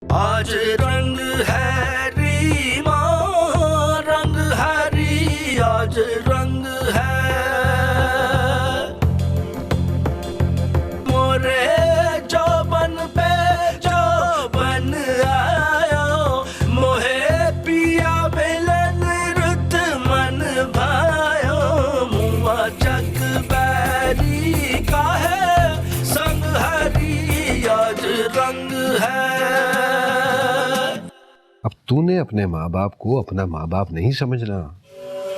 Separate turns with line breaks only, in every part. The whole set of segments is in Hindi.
आज रंग है रीमा, रंग है री, आज रंग है मोरे जौबन पे जौबन आयो, मोहे पिया मिलन रुत मन भायो, मुआ जग बैरी का है संग हरी, आज रंग है।
अब तूने अपने माँ बाप को अपना माँ बाप नहीं समझना,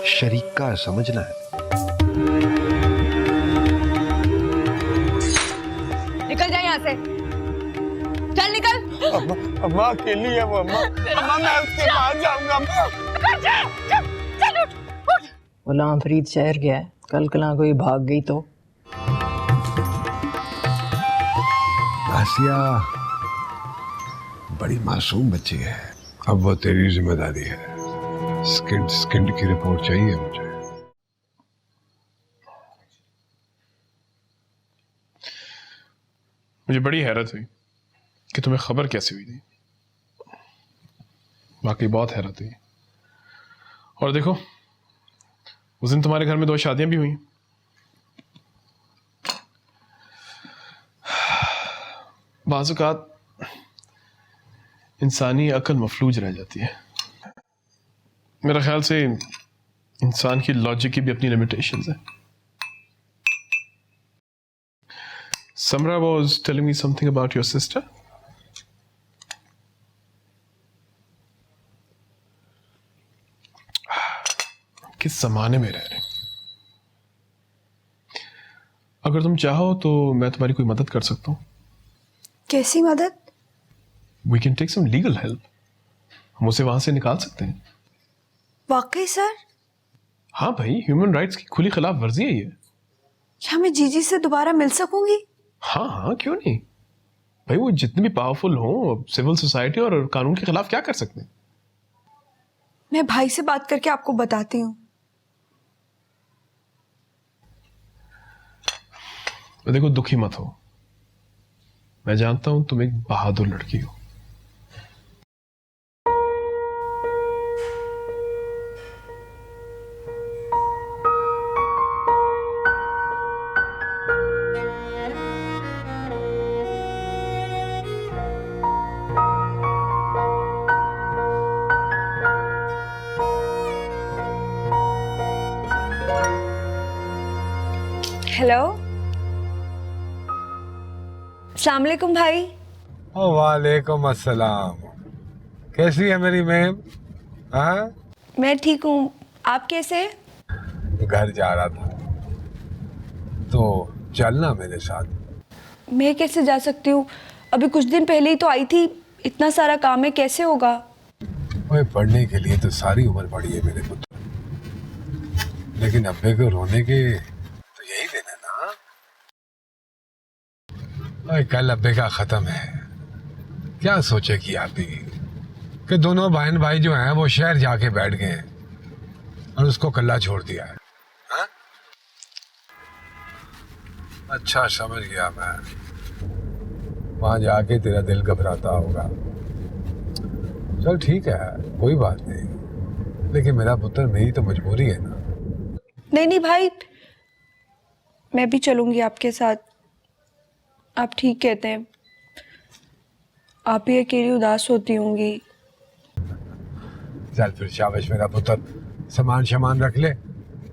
शरीका समझना है।
निकल जाए यहाँ से, चल निकल।
अम्मा अकेली है वो। अम्मा मैं उसके पास जाऊंगा।
चल उठ।
गुलाम फरीद शहर गया है, कल कला कोई भाग गई तो।
आसिया बड़ी मासूम बच्ची है, अब वो तेरी जिम्मेदारी है। स्किन की रिपोर्ट चाहिए मुझे।
मुझे बड़ी हैरत हुई कि तुम्हें खबर कैसे हुई थी। वाकई बहुत हैरत हुई। और देखो उस दिन तुम्हारे घर में 2 शादियां भी हुई। बाज़ औक़ात इंसानी अक्ल मफलूज रह जाती है। मेरा ख्याल से इंसान की लॉजिक की भी अपनी लिमिटेशंस है। Samra was telling me something about your sister. किस जमाने में रह रहे हैं। अगर तुम चाहो तो मैं तुम्हारी कोई मदद कर सकता हूँ।
कैसी मदद?
We can take some legal help. हम उसे वहां से निकाल सकते हैं।
वाकई सर?
हाँ भाई, ह्यूमन राइट्स की खुली खिलाफ वर्जी है ये।
क्या मैं जीजी से दोबारा मिल सकूंगी?
हाँ हाँ, क्यों नहीं भाई, वो जितने भी पावरफुल हो सिविल सोसाइटी और कानून के खिलाफ क्या कर सकते हैं।
मैं भाई से बात करके आपको बताती हूँ।
देखो दुखी मत हो, मैं जानता हूं तुम एक बहादुर लड़की हो।
हेलो, अस्सलाम वालेकुम भाई।
वालेकुम अस्सलाम। कैसी है मेरी मैम? हाँ,
मैं ठीक हूँ, आप कैसे?
घर जा रहा था तो चलना मेरे साथ।
मैं कैसे जा सकती हूँ? अभी कुछ दिन पहले ही तो आई थी, इतना सारा काम है, कैसे होगा?
ओए, पढ़ने के लिए तो सारी उम्र पड़ी है मेरे पुत्र, लेकिन अब्बे को रोने के तो यही दिन है ना। ओए, कल अब्बे का खत्म है, क्या सोचेगी आप ही कि दोनों बहन भाई जो हैं वो शहर जाके बैठ गए हैं और उसको कल्ला छोड़ दिया है। हाँ? अच्छा समझ गया मैं, वहां जाके तेरा दिल घबराता होगा। चल ठीक है, कोई बात नहीं, लेकिन मेरा पुत्र मेरी तो मजबूरी है ना।
नहीं नहीं भाई, मैं भी चलूंगी आपके साथ। आप ठीक कहते हैं, आप ही अकेली उदास होती होंगी।
चल फिर शाबाश मेरा पुत्र, सामान शामान रख ले,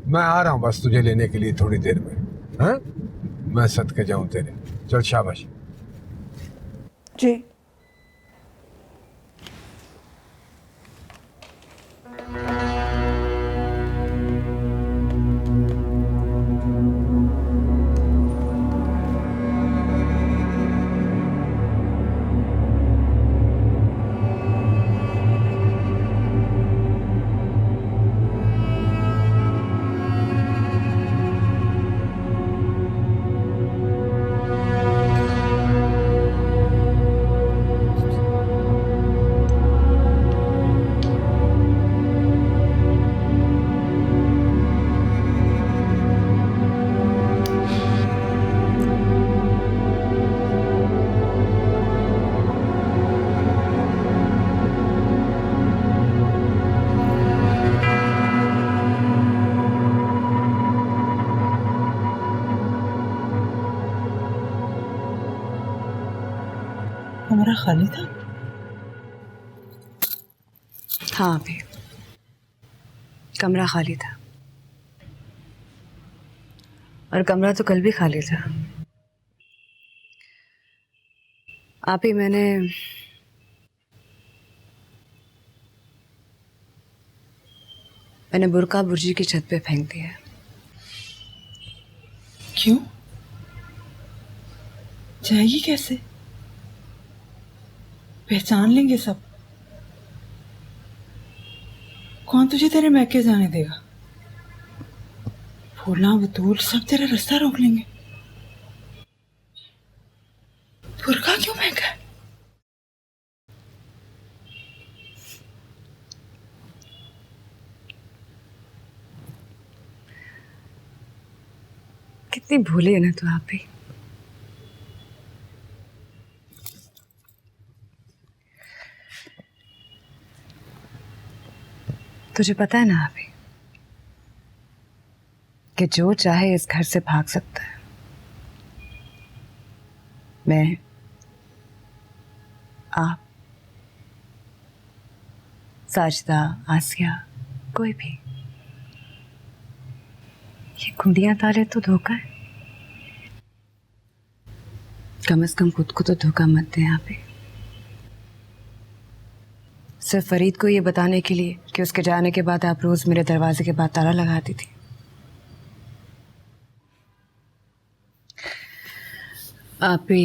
मैं आ रहा हूँ बस तुझे लेने के लिए थोड़ी देर में। हाँ, मैं सदके जाऊँ तेरे। चल शाबाश।
जी।
कमरा खाली था?
हाँ भी कमरा खाली था, और कमरा तो कल भी खाली था। आप ही मैंने बुर्का बुर्जी की छत पे फेंक दिया।
क्यों? जाएगी कैसे? पहचान लेंगे सब। कौन तुझे तेरे मैके जाने देगा? फूला बतूल सब तेरा रास्ता रोक लेंगे। बुर्का क्यों महंगा है?
कितनी भूली है ना तू आप ही। तुझे पता है ना अभी कि जो चाहे इस घर से भाग सकता है। मैं, आप, साजिदा, आसिया, कोई भी। ये कुंडियां ताले तो धोखा है। कम से कम खुद को तो धोखा मत दे यहाँ पे। सिर्फ फरीद को ये बताने के लिए कि उसके जाने के बाद आप रोज मेरे दरवाजे के बाद ताला लगाती थी। आप ही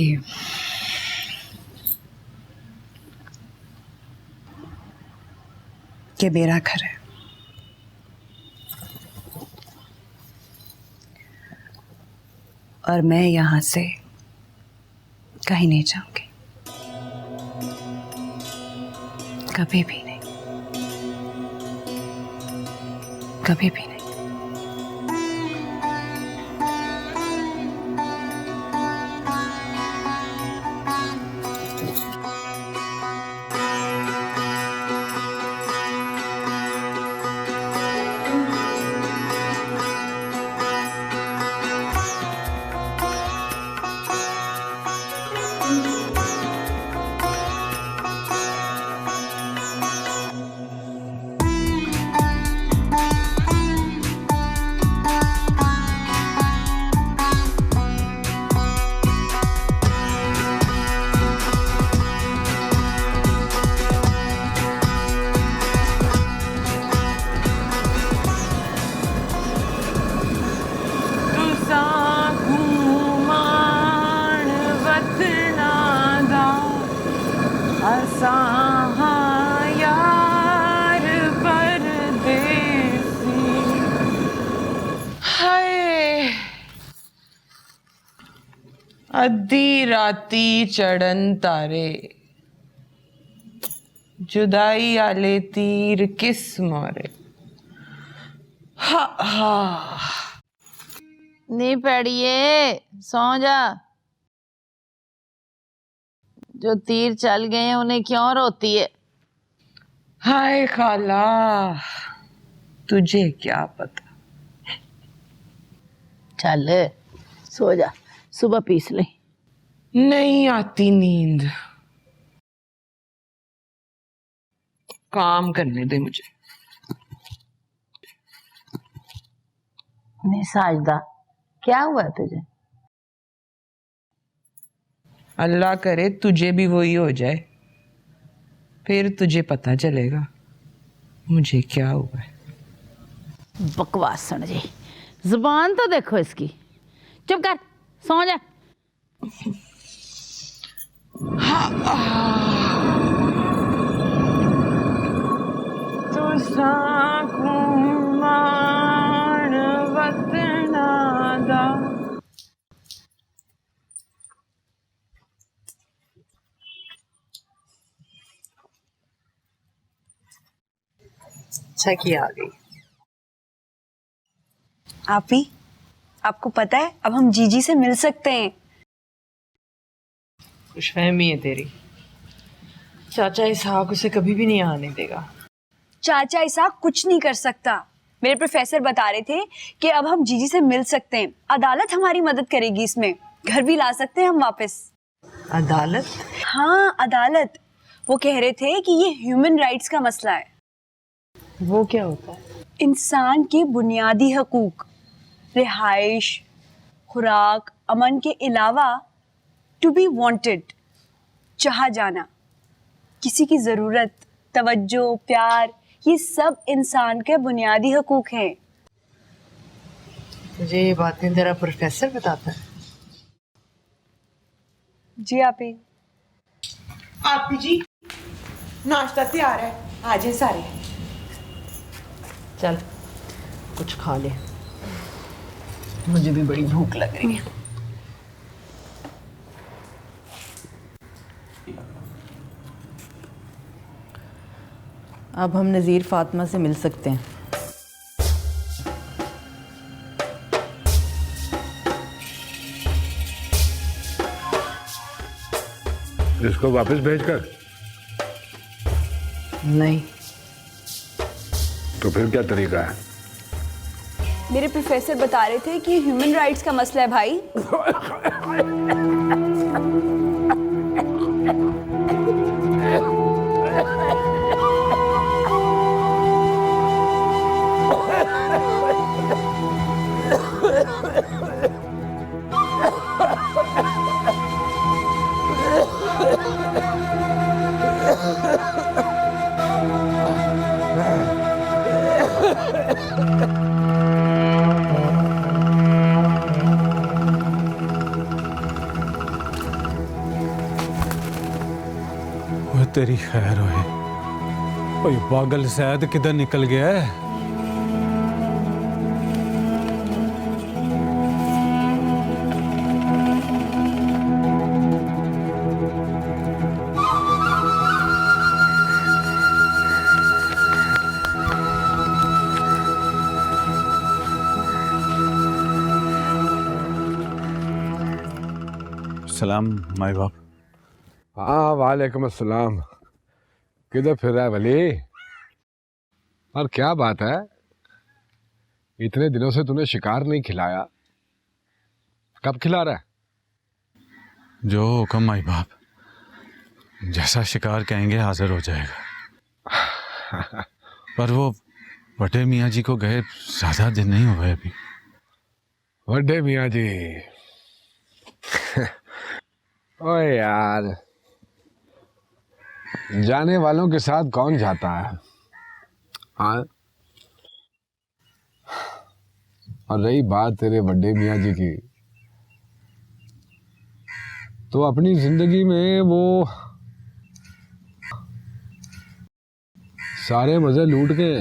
ये मेरा घर है, और मैं यहां से कहीं नहीं जाऊंगी, कभी भी नहीं, कभी भी नहीं।
अद्धी राती चढ़न तारे, जुदाई आले तीर किस मारे। हा हा
नहीं पड़िए, सो जा। जो तीर चल गए हैं उन्हें क्यों रोती है?
हाय खाला, तुझे क्या पता।
चल सो जा, सुबह पीस ले।
नहीं आती नींद, काम करने दे मुझे।
नहीं साजदा, क्या हुआ तुझे?
अल्लाह करे तुझे भी वही हो जाए, फिर तुझे पता चलेगा मुझे क्या हुआ है।
बकवासन जी, जुबान तो देखो इसकी। चुप कर, सो जा।
अच्छा किया आ गई।
आप ही, आपको पता है अब हम जीजी से मिल सकते हैं।
खुशफहमी है तेरी। चाचा इसहाक उसे कभी भी नहीं आने देगा।
चाचा ऐसा कुछ नहीं कर सकता। मेरे प्रोफेसर बता रहे थे कि अब हम जीजी से मिल सकते हैं। अदालत हमारी मदद करेगी इसमें, घर भी ला सकते हैं हम वापस।
अदालत?
हाँ अदालत। वो कह रहे थे कि ये ह्यूमन राइट्स का मसला है।
वो क्या होता है?
इंसान के बुनियादी हकूक, रिहाइश, खुराक, अमन के अलावा टू बी वांटेड, चाहा जाना, किसी की ज़रूरत, तवज्जो, प्यार, ये सब इंसान के बुनियादी हकूक हैं।
तुझे ये बातें तेरा प्रोफेसर बताता है?
जी आपी।
आपी जी, नाश्ता तैयार है, आ जाए सारे।
चल कुछ खा ले, मुझे भी बड़ी भूख लग रही है।
अब हम नज़ीर फातिमा से मिल सकते हैं।
इसको वापस भेजकर?
नहीं।
तो फिर क्या तरीका है?
मेरे प्रोफेसर बता रहे थे कि ह्यूमन राइट्स का मसला है भाई।
वो तेरी खैर होए। ओए पागल सैद किधर निकल गया है?
सलाम माई बाप।
हाँ वालेकुम अस्सलाम। किधर फिर रहा है वली? और क्या बात है, इतने दिनों से तूने शिकार नहीं खिलाया, कब खिला रहा है?
जो हुक्म माई बाप, जैसा शिकार कहेंगे हाजिर हो जाएगा। पर वो बड़े मियाँ जी को गए ज्यादा दिन नहीं हुए अभी।
बड़े मियाँ जी? ओए यार, जाने वालों के साथ कौन जाता है? हाँ, और रही बात तेरे बड़े मियाँ जी की, तो अपनी जिंदगी में वो सारे मजे लूट के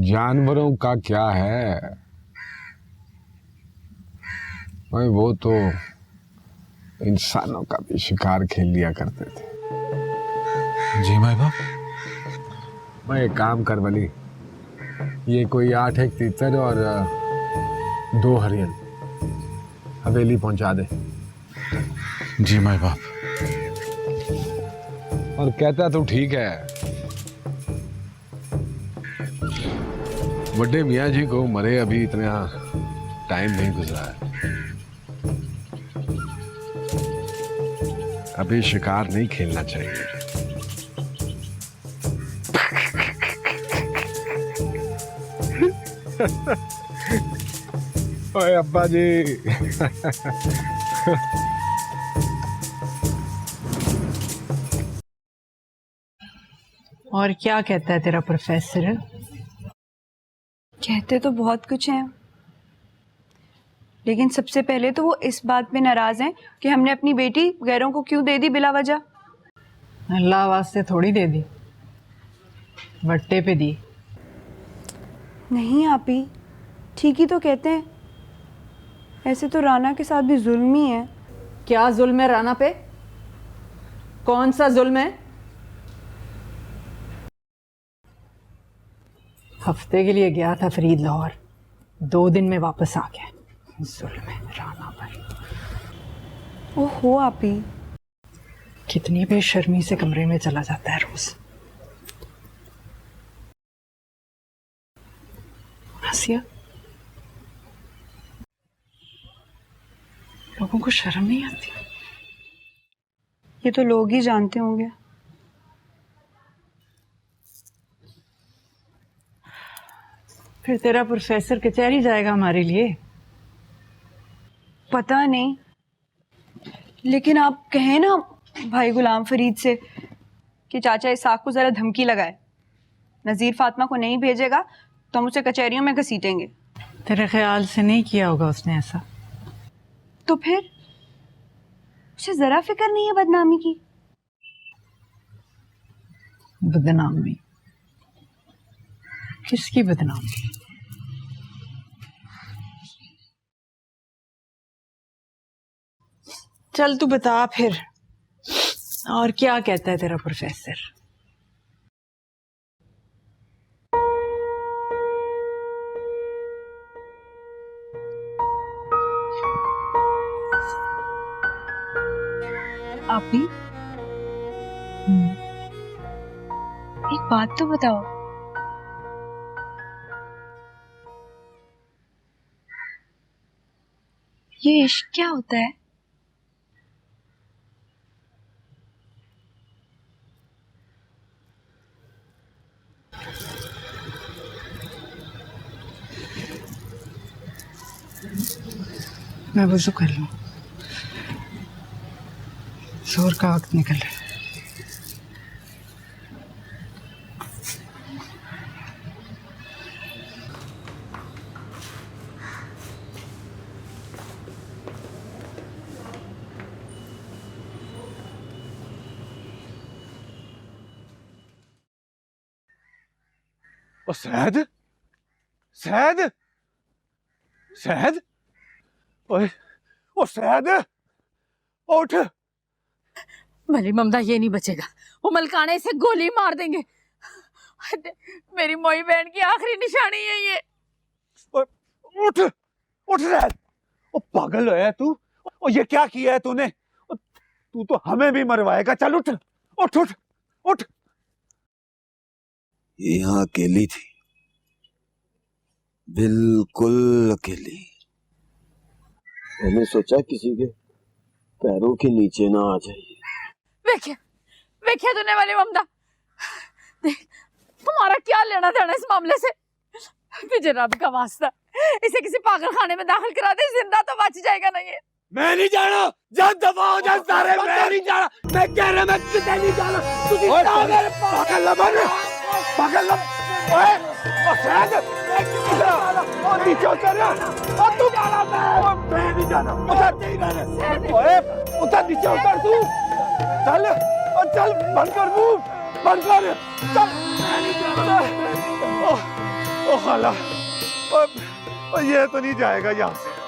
जानवरों का क्या है भाई, वो तो इंसानों का भी शिकार खेल लिया करते थे।
जी माई बाप।
मैं एक काम कर वली, ये कोई 8 तीतर और 2 हरियन हवेली पहुंचा दे।
जी माई बाप।
और कहता तो ठीक है, बड़े मियाँ जी को मरे अभी इतना टाइम नहीं गुजरा है, अभी शिकार नहीं खेलना चाहिए। ओए अब्बा जी।
और क्या कहता है तेरा प्रोफेसर?
कहते तो बहुत कुछ हैं, लेकिन सबसे पहले तो वो इस बात पे नाराज हैं कि हमने अपनी बेटी गैरों को क्यों दे दी बिला वजह।
अल्लाह वास्ते थोड़ी दे दी, वट्टे पे दी।
नहीं आपी, ठीक ही तो कहते हैं। ऐसे तो राना के साथ भी जुल्म ही है।
क्या जुल्म है राना पे? कौन सा जुल्म है? हफ्ते के लिए गया था फरीद लाहौर, 2 दिन में वापस आ गया। जुल्म है राना पर।
ओहो आपी,
कितनी बेशर्मी से कमरे में चला जाता है रोज। आसिया, लोगों को शर्म नहीं आती?
ये तो लोग ही जानते होंगे।
फिर तेरा प्रोफेसर कचहरी जाएगा हमारे लिए?
पता नहीं, लेकिन आप कहें ना भाई गुलाम फरीद से कि चाचा इसाक को जरा धमकी लगाए, नज़ीर फातिमा को नहीं भेजेगा तो हम उसे कचहरियों में घसीटेंगे।
तेरे ख्याल से नहीं किया होगा उसने ऐसा?
तो फिर उसे जरा फिक्र नहीं है बदनामी की?
बदनामी? किसकी बदनामी? चल तू बता फिर, और क्या कहता है तेरा प्रोफेसर?
आप भी एक बात तो बताओ, ये इश्क क्या होता है?
मैं वुज़ू कर लूं, जोर का वक्त निकल रहा है।
ओ सैद, सैद, सैद, ओए, ओ सैद, उठ।
वली ममदा ये नहीं बचेगा, वो मलकाने से गोली मार देंगे। मेरी मोई बहन की आखिरी निशानी है ये।
उठ, उठ सैद। ओ पागल है तू? ओ ये क्या किया है तूने? तू तो हमें भी मरवाएगा। चल उठ, उठ, उठ, उठ।
ये यहाँ अकेली थी, बिल्कुल अकेली। मैंने सोचा किसी के पैरों के नीचे ना आ जाए।
वेख्या वेख्या तूने वाली ममदा, देख तुम्हारा क्या लेना देना इस मामले से? मुझे रब का वास्ता इसे किसी पागल खाने में दाखिल करा दे, जिंदा तो बच जाएगा ना ये।
मैं नहीं जाना, जा दफा हो जा सारे। मैं नहीं जाना, मैं कह रहा मैं किधर नहीं जाना।
पागल लबन, पागल लब, ओए, ओ सैद, ओ नीचे उतर, ओ तू जाना। मैं नहीं जाना, उतर, ओए, उतर, नीचे उतर तू। चल, ओ चल, बंद कर मुंह, बंद कर, चल। मैं नहीं जाना। ओ खाला, ओ ये तो नहीं जाएगा यहाँ से।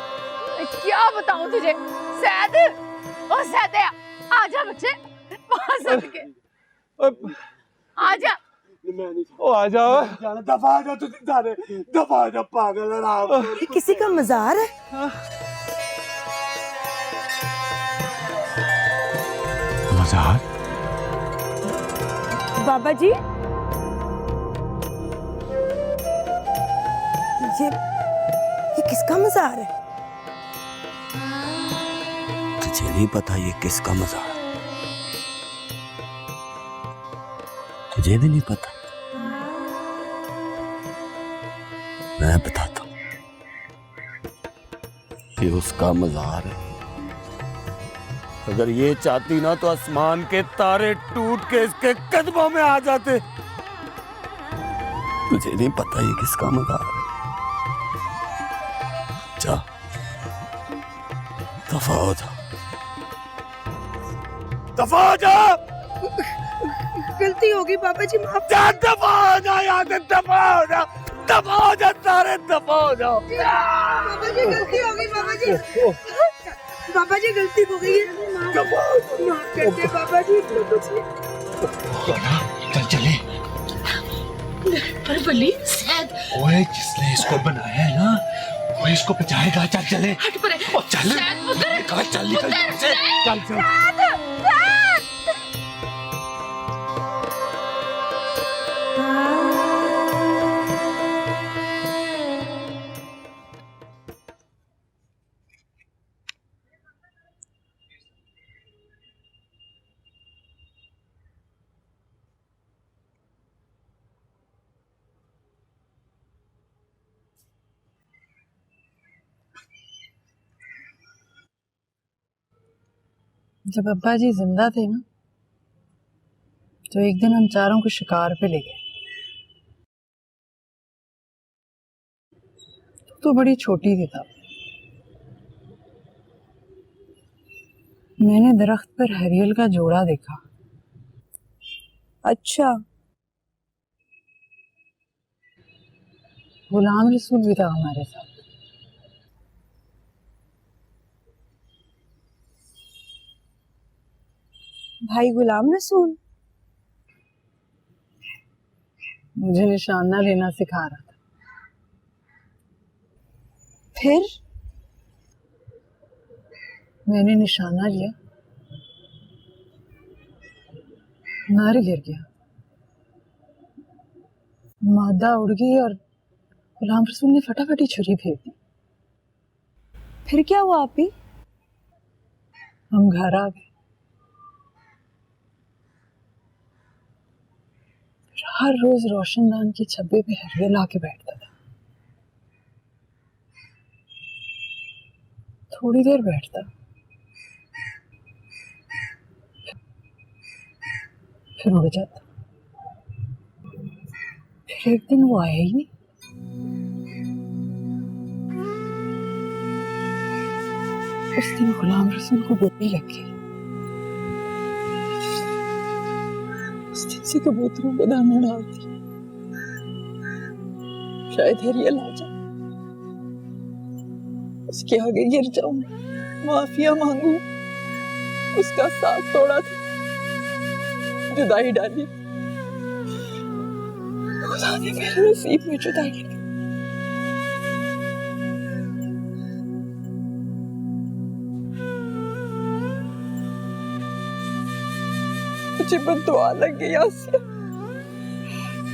क्या बताऊं तुझे सैद? ओ सैद आजा बच्चे, वहां सदके आजा।
ओ आ जाओ,
दफा आ जा, तू सारे दफा आ जा पागल आराम।
ये किसी का मजार है?
मजार?
बाबा जी, ये किसका मजार है?
तुझे नहीं पता ये किसका मजार? तुझे भी नहीं पता? मैं बताता हूं, ये उसका मजार है। अगर ये चाहती ना तो आसमान के तारे टूट के इसके कदमों में आ जाते। तुझे नहीं पता ये किसका मजार है? जा, दफा हो जा, दफा हो जा।
गलती होगी बाबा जी, माफ।
जा, दफा हो जा यहाँ से, दफा हो जा, दफा हो जा सारे, दफा हो जाओ।
बाबा जी गलती होगी, बाबा जी, बाबा जी गलती हो गई है, माफ कर दे बाबा जी, तो कुछ नहीं।
चल चले।
पर वली सैद,
ओए, जिसने इसको बनाया है ना, वो इसको बचाएगा। चल चले,
हट परे।
ओ चल,
सैद पुत्र,
कहा चल, निकल यहाँ से। चल चल।
जब अब्बा जी जिंदा थे ना, तो एक दिन हम चारों को शिकार पे ले गए। तो बड़ी छोटी थी तब। मैंने दरख्त पर हरियल का जोड़ा देखा।
अच्छा,
गुलाम रसूल भी था हमारे साथ।
भाई गुलाम रसूल
मुझे निशाना लेना सिखा रहा था।
फिर
मैंने निशाना लिया, नर गिर गया, मादा उड़ गई और गुलाम रसूल ने फटाफटी छुरी फेंक दी।
फिर क्या हुआ आप ही?
हम घर आ गए। फिर हर रोज रोशनदान के छब्बे पे हरियल आके बैठता था। थोड़ी देर बैठता, फिर उड़ जाता। फिर एक दिन वो आया ही नहीं। उस दिन गुलाम रसूल को गोली लग गई। उस दिन से कबूतरों को दाना डालती, शायद हरियल आ जाए, उसके आगे गिर जाऊं, माफिया मांगू। उसका साथ तोड़ा था, जुदाई डाली, खुदा ने मेरे नसीब में जुदाई लिखी। मुझे बद्दुआ लगी आसिया,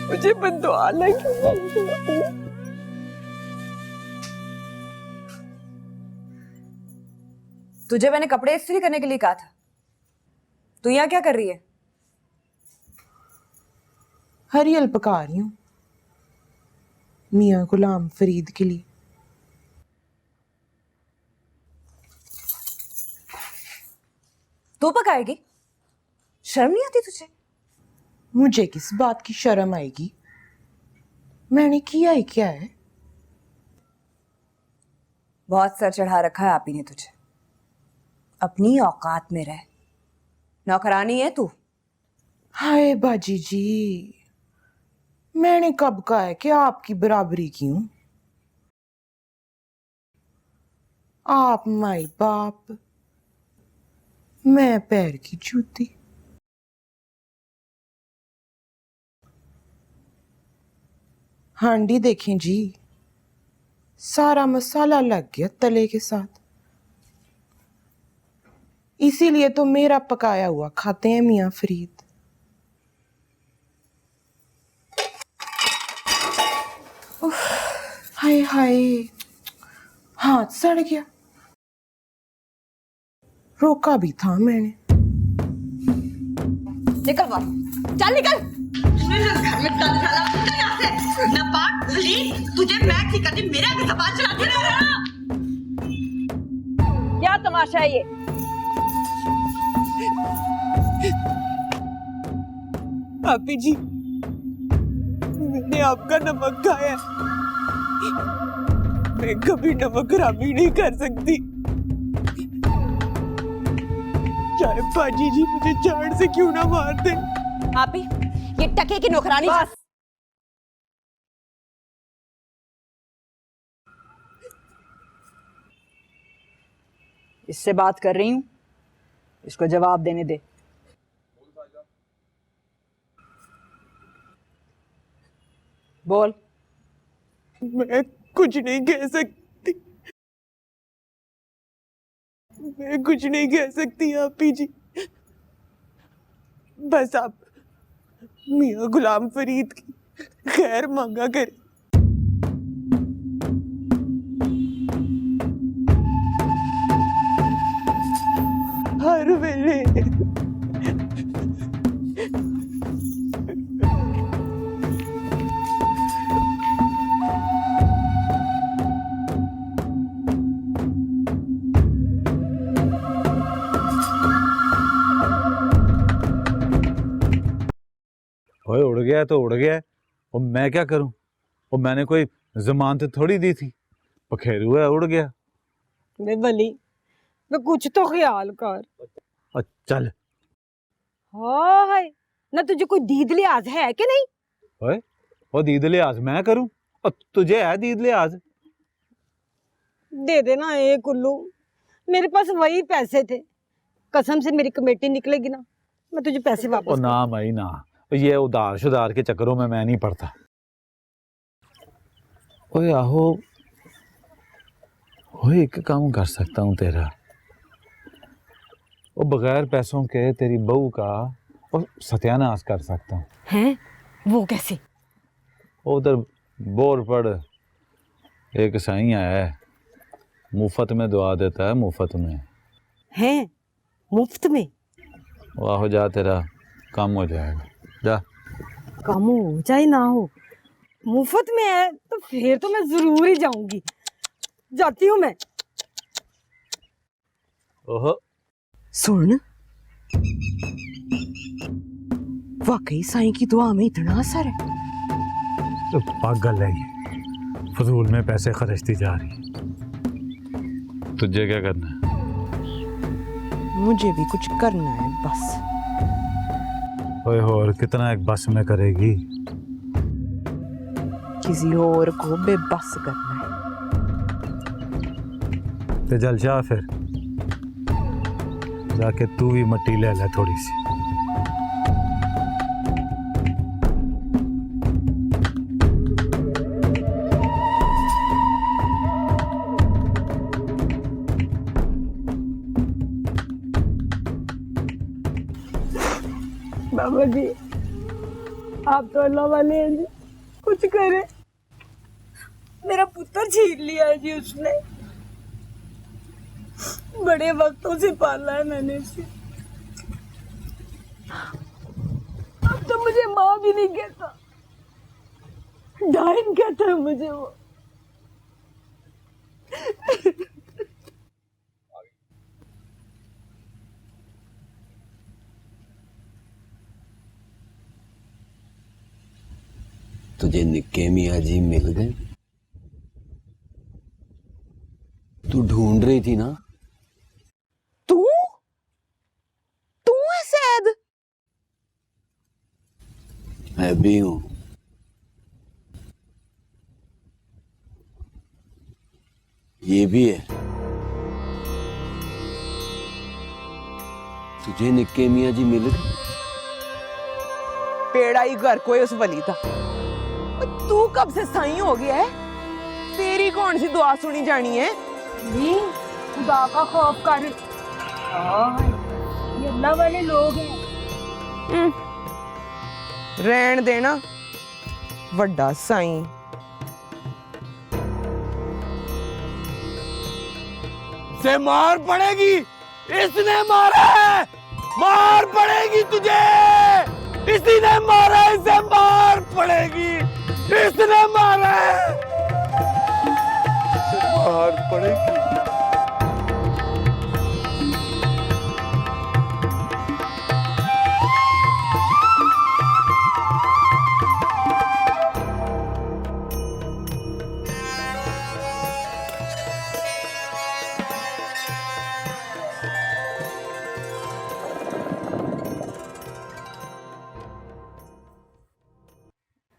मुझे बद्दुआ लगी।
तुझे मैंने कपड़े इस्त्री करने के लिए कहा था, तू यहाँ क्या कर रही है?
हरियल पका रही हूँ मियाँ गुलाम फरीद के लिए।
तू पकाएगी? शर्म नहीं आती तुझे?
मुझे किस बात की शर्म आएगी? मैंने किया ही क्या है?
बहुत सर चढ़ा रखा है आप ही ने तुझे। अपनी औकात में रह, नौकरानी है तू।
हाय बाजी जी, मैंने कब कहा है कि आपकी बराबरी की हूं? आप माई बाप, मैं पैर की जूती। हांडी देखें जी, सारा मसाला लग गया तले के साथ। इसीलिए तो मेरा पकाया हुआ खाते हैं मियाँ फरीद। हाय हाय, हाथ सड़ गया। रोका भी था मैंने।
निकल बाहर, चल निकल।
घर में गंद डाला, निकल यहाँ से। नापाक भली, तुझे मैं सिखाती, मेरे आगे जबान चलाती रहना।
क्या तमाशा है ये?
आपी जी, मैंने आपका नमक खाया, मैं कभी नमक हरामी नहीं कर सकती। चाहे पाजी जी मुझे जान से क्यों ना मार दे।
आप ही ये टके की नौकरानी। बस।
इससे बात कर रही हूँ, इसको जवाब देने दे। बोल। मैं कुछ नहीं कह सकती, मैं कुछ नहीं कह सकती आपी जी। बस आप मियाँ गुलाम फरीद की खैर मांगा करें। हर वेले
गया है तो उड़ गया है, और मैं क्या करूं? और मैंने कोई जमानत थोड़ी दी थी, पखेरू है उड़ गया।
वे वली वे कुछ तो ख्याल कर।
और चल
हाय ना तुझे कोई दीद लिहाज है कि नहीं?
ओए, वो दीद लिहाज मैं करूं और तुझे है दीद लिहाज?
दे देना एक उल्लू, मेरे पास वही पैसे थे। कसम से मेरी कमेटी निकलेगी ना, मैं तुझे पैसे
ओ
वापस
ना भाई ना, ये उधार शुधार के चक्करों में मैं नहीं पड़ता। ओए आहो, ओए एक काम कर सकता हूँ तेरा, वो बगैर पैसों के तेरी बहू का और सत्यानाश कर सकता हूँ।
हैं? वो कैसे?
उधर बोर पड़ एक साईं आया है, मुफ्त में दुआ देता है, मुफ्त में।
हैं? मुफ्त में?
वाह, जा तेरा काम हो जाएगा, जा।
काम हो चाहे ना हो, मुफ्त में है तो फिर तो मैं जरूर ही जाऊंगी। जाती हूँ मैं।
ओहो,
सुन, वाकई साईं की दुआ में इतना असर है?
तो पागल है ये, फजूल में पैसे खर्चती जा रही। तुझे क्या करना है?
मुझे भी कुछ करना है बस।
ओए और कितना एक बस में करेगी?
किसी और को बेबस करना है।
तो जल जा फिर, जाके तू भी मट्टी ले ले थोड़ी सी।
बाबा जी आप तो अल्लाह वाले हैं जी, कुछ करे। मेरा पुत्र छीन लिया है जी उसने, बड़े वक्तों से पाला है मैंने इसे। अब तो मुझे माँ भी नहीं कहता, डाइन कहता है मुझे वो।
तुझे निक्के मियाँ जी मिल गए? तू ढूंढ रही थी ना?
तू है सैद?
मैं भी हूं। ये भी है। तुझे निक्के मियाँ जी मिल गए?
पेड़ा ही घर कोई उस वली था। तू कब से साईं हो गया है? तेरी कौन सी दुआ सुनी जानी है?
नहीं, खुदा का खौफ कर। ये अल्लाह वाले लोग हैं।
रहन देना वड्डा साईं।
से मार पड़ेगी, इसने मारा है, मार पड़ेगी तुझे, इसी ने मारा, इसे मार पड़ेगी, इसने मारा है, मार पड़ेगी।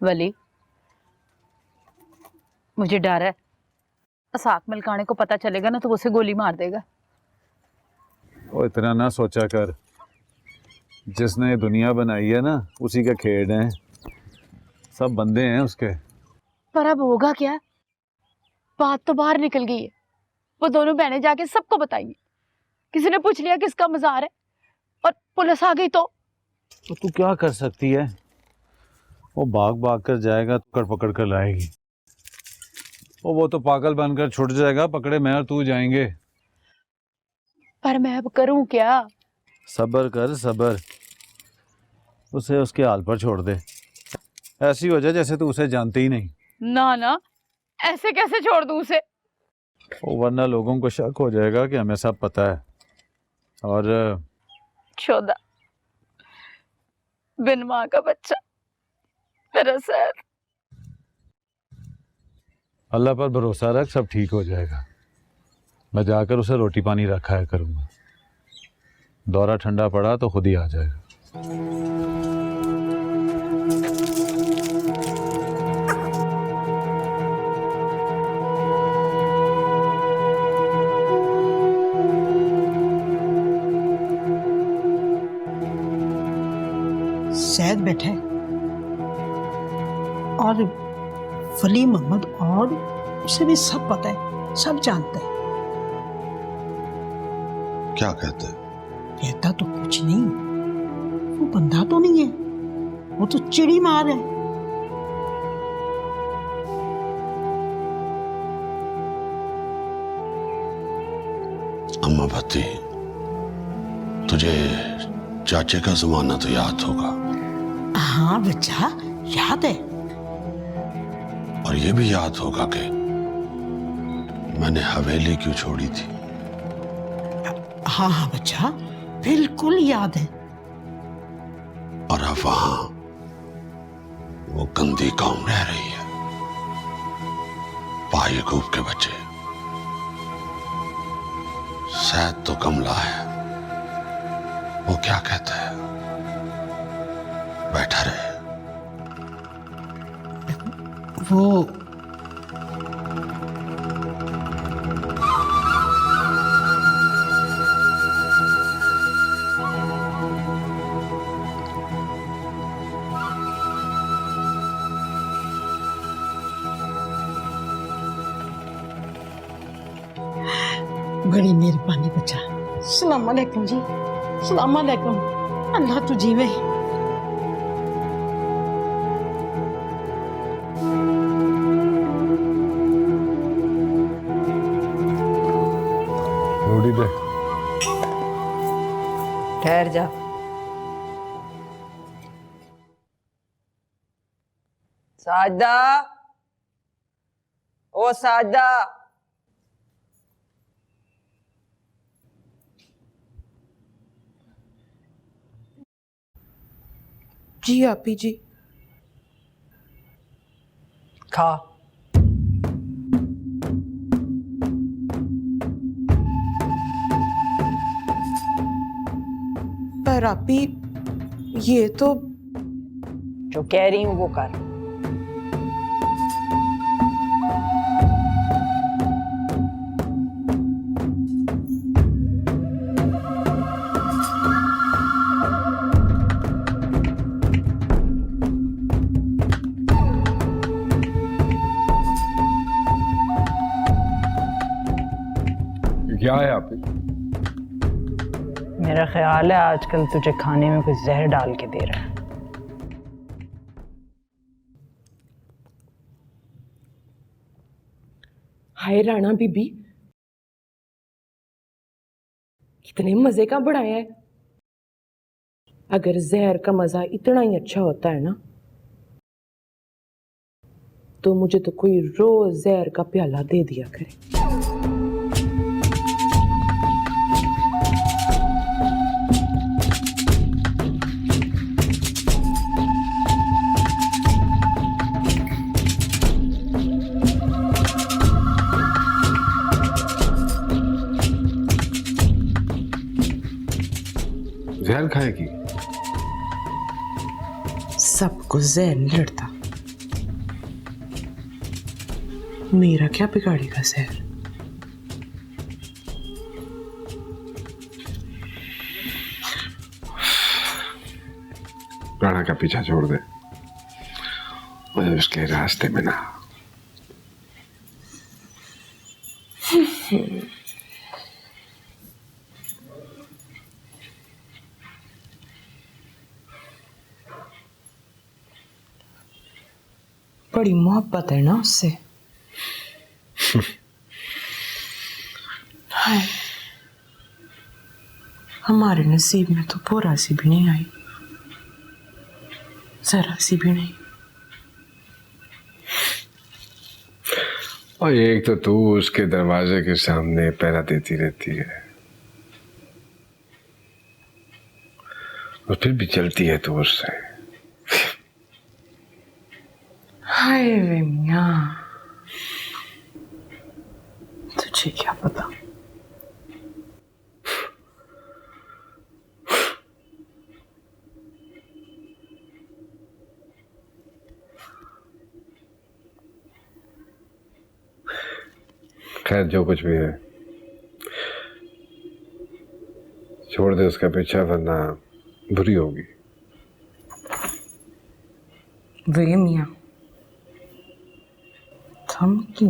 वली, मुझे डर है असाक मलकाने को पता चलेगा ना तो वो उसे गोली मार देगा।
ओ इतना ना सोचा कर, जिसने ये दुनिया बनाई है ना उसी के खेड़ हैं, सब बंदे हैं उसके।
पर अब होगा क्या? बात तो बाहर निकल गई है, वो दोनों बहनें जाके सबको बताएंगी। किसी ने पूछ लिया किसका मजार है और पुलिस आ गई तो
तू क्या कर सकती है? वो भाग भाग कर जाएगा, पकड़ पकड़ कर लाएगी। वो तो पागल बनकर छुट जाएगा, पकड़े मैं और तू जाएंगे।
पर मैं अब करूं क्या?
सब्र कर सब्र, उसे उसके हाल पर छोड़ दे। ऐसी हो जाए जैसे तू उसे जानती ही नहीं।
ना ना, ऐसे कैसे छोड़ दूं उसे?
वरना लोगों को शक हो जाएगा कि हमें सब पता है। और
चौदह बिन माँ का बच्चा मेरा सर।
अल्लाह पर भरोसा रख, सब ठीक हो जाएगा। मैं जाकर उसे रोटी पानी रखाया करूंगा। दौरा ठंडा पड़ा तो खुद ही आ जाएगा।
सैद बैठे और वली मोहम्मद, और उसे भी सब पता है, सब जानता है।
क्या कहते हैं?
कहता तो कुछ नहीं, वो बंदा तो नहीं है, वो तो चिड़ी मार है।
अम्मा भत्ती, तुझे चाचे का जमाना तो याद होगा।
हाँ बच्चा, याद है।
और ये भी याद होगा कि मैंने हवेली क्यों छोड़ी थी।
हाँ हाँ बच्चा, बिल्कुल याद है।
और अब वहां वो गंदी कौम रह रही है, पायकूब के बच्चे। सैद तो कमला है, वो क्या कहता है? बैठा रहे।
वो बड़ी मेहरबानी बच्चा। सलाम अलैकुम जी, सलाम अलैकुम। अल्लाह तू जीवे।
रोटी दे।
ठहर जा। साजदा, ओ साजदा।
जी आपी जी।
खा।
पर आपी, ये तो
जो कह रही हूं वो कर।
क्या है आप?
मेरा ख्याल है आजकल तुझे खाने में कुछ जहर डाल के दे रहा है।
हाय राणा बीबी, कितने मजे का बढ़ाया है। अगर जहर का मजा इतना ही अच्छा होता है ना, तो मुझे तो कोई रोज जहर का प्याला दे दिया करे।
जहर खाएगी?
सबको जहर नहीं लड़ता, मेरा क्या बिगाड़ेगा जहर।
राणा का पीछा छोड़ दे, मुझे उसके रास्ते में ना।
बड़ी मोहब्बत है ना उससे। हाय, हमारे नसीब में तो पूरा सी भी नहीं आई, जरा सी भी नहीं।
और एक तो तू उसके दरवाजे के सामने पहरा देती रहती है, और फिर भी चलती है तू उससे।
हाय रे मियां, तुझे क्या पता।
खैर जो कुछ भी है छोड़ दे उसका पीछा, वरना बुरी होगी।
वे मियां धमकी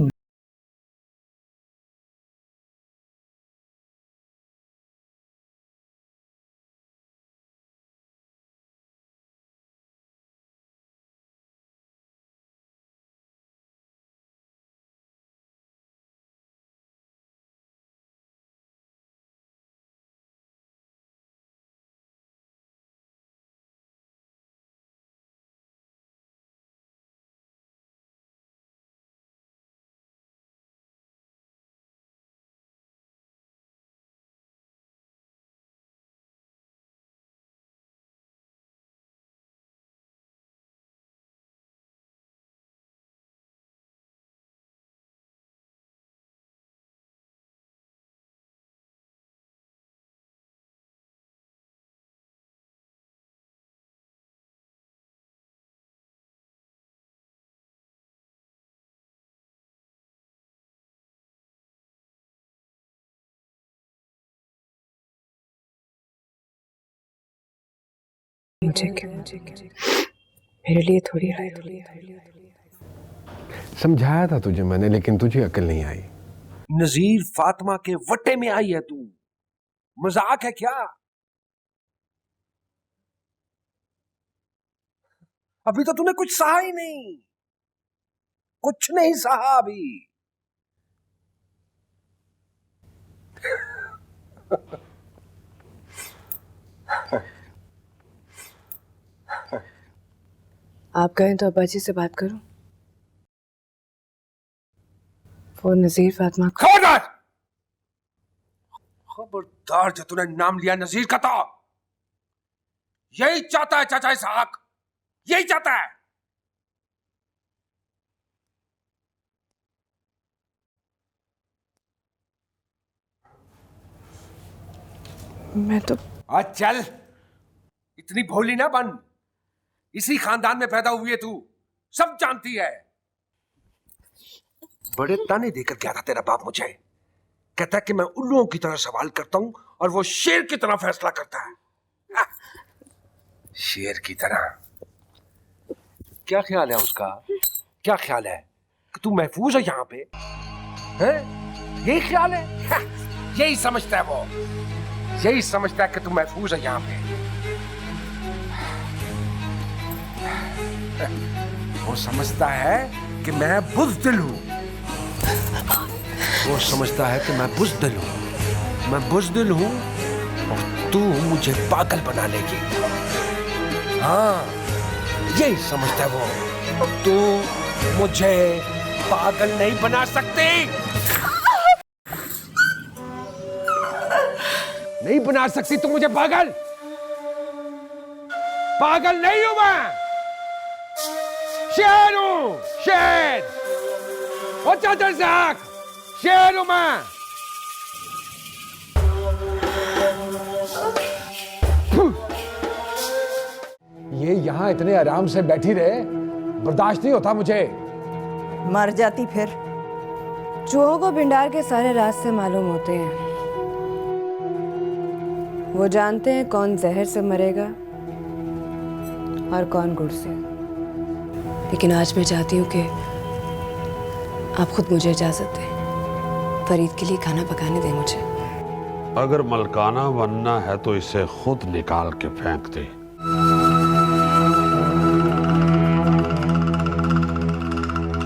मेरे लिए थोड़ी
समझाया था तुझे मैंने, लेकिन तुझे अकल नहीं आई।
नजीर फातिमा के वट्टे में आई है तू, मजाक है क्या? अभी तो तूने कुछ सहा ही नहीं, कुछ नहीं सहा अभी।
आप कहें तो अब्बा जी से बात करूं? वो नजीर फातिमा
खबरदार! खबरदार जो तूने नाम लिया नजीर का, तो यही चाहता है चाचा इसहाक, यही चाहता है।
मैं तो
आज चल, इतनी भोली ना बन। इसी खानदान में पैदा हुई है तू, सब जानती है। बड़े ताने देकर क्या था तेरा बाप मुझे, कहता है कि मैं उल्लुओं की तरह सवाल करता हूं और वो शेर की तरह फैसला करता है। शेर की तरह? क्या ख्याल है उसका? क्या ख्याल है कि तू महफूज है यहाँ पे? हैं? यही ख्याल है? यही समझता है वो, यही समझता है कि तू महफूज है यहाँ पे। वो समझता है कि मैं बुज़दिल हूं, वो समझता है कि मैं बुज़दिल हूं, मैं बुज़दिल हूं और तू मुझे पागल बना लेगी। हाँ, यही समझता है वो, तू मुझे पागल नहीं बना सकती, नहीं बना सकती तू मुझे पागल। पागल नहीं हूं मैं, शेर हूं, शेर। और चाचा इसहाक, शेर हूं मैं। ये यहां इतने आराम से बैठी रहे, बर्दाश्त नहीं होता मुझे।
मर जाती फिर। चूहों को भिंडार के सारे रास्ते मालूम होते हैं, वो जानते हैं कौन जहर से मरेगा और कौन गुड़ से। लेकिन आज मैं चाहती हूँ कि आप खुद मुझे इजाजत दें, फरीद के लिए खाना पकाने दें मुझे।
अगर मलकाना बनना है तो इसे खुद निकाल के फेंक दे।